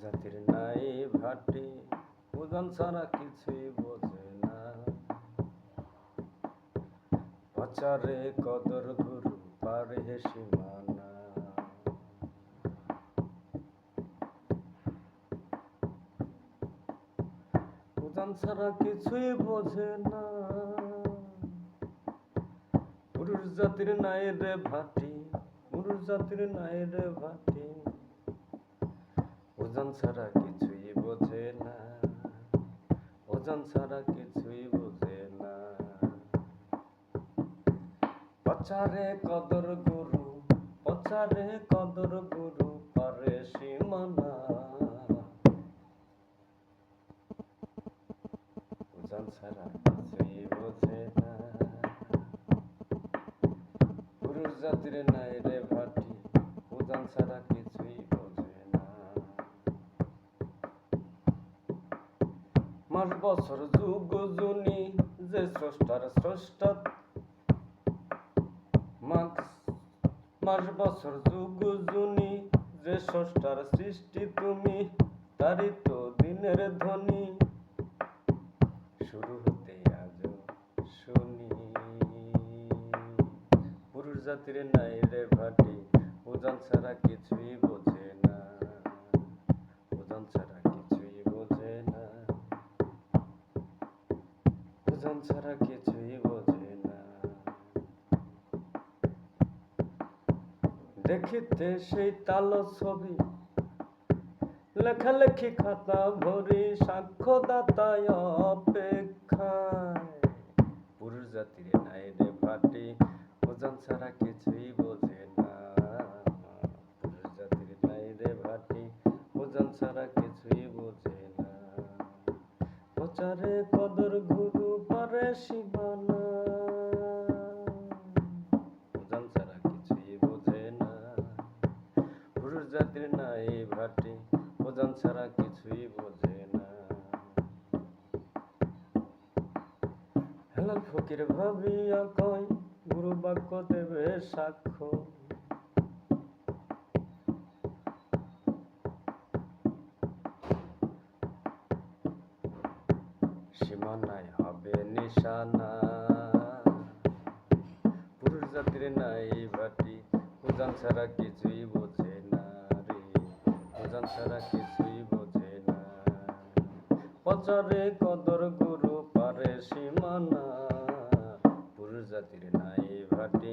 জাতির নাই ভাটি ওজন ছাড়া কিছুই বোঝে না। প্রচারে কদর গুরু পারে সীমানা। ওজন ছাড়া কিছুই বোঝে না। পুরুষ জাতির নাই রে ভাটি, পুরুষ জাতির নাই রে ভাটি ওজন ছাড়া কিছুই বোঝে না। ওজন ছাড়া কিছুই বোঝে না। প্রচারে কদর গুরু, প্রচারে কদর গুরু পারে সীমানা। ওজন ছাড়া কিছুই বোঝে না। পুরুষ জাতির নাই রে ভাটি ওজন ছাড়া কিছুই বোঝে না। মাস বছর যুগ জুনি যে স্রষ্টার স্রষ্টা, মাস বছর যুগ জুনি যে স্রষ্টার সৃষ্টি তুমি, তারই তো দিনের ধ্বনি শুরু হতে আজ শুনি। পুরুষ জাতির নাই রে ভাটি ওজন ছাড়া কিছুই বোঝে না। ওজন ছাড়া কিছুই বোঝে না। ওজন ছাড়া কিছুই বোঝে না। দেখিতে সেই তালো ছবি, লেখালেখি খাতা ভরি, সাক্ষ্যদাতায় অপেক্ষায়। পুরুষ জাতির নাই রে ভাটি ওজন ছাড়া কিছুই বোঝে না। পুরুষ জাতির নাই রে ভাটি ওজন ছাড়া কিছুই বোঝে না। প্রচারে কদর গুরু পারে সীমানা। ওজন ছাড়া কিছুই বোঝে না। পুরুষ জাতির নাই ভাটি ওজন ছাড়া কিছুই বোঝে না। হেলাল ফকির ভাবিয়া কয় গুরু বাক্য দেবে সাক্ষ্য। সীমানায় হবে নিশানা। পুরুষ জাতির নাই ভাটি ওজন ছাড়া কিছুই বোঝে না রে। ওজন ছাড়া কিছুই বোঝে না। প্রচারে কদর গুরু পারে সীমানা। পুরুষ জাতির নাই ভাটি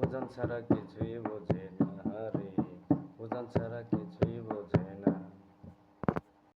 ওজন ছাড়া কিছুই বোঝে না।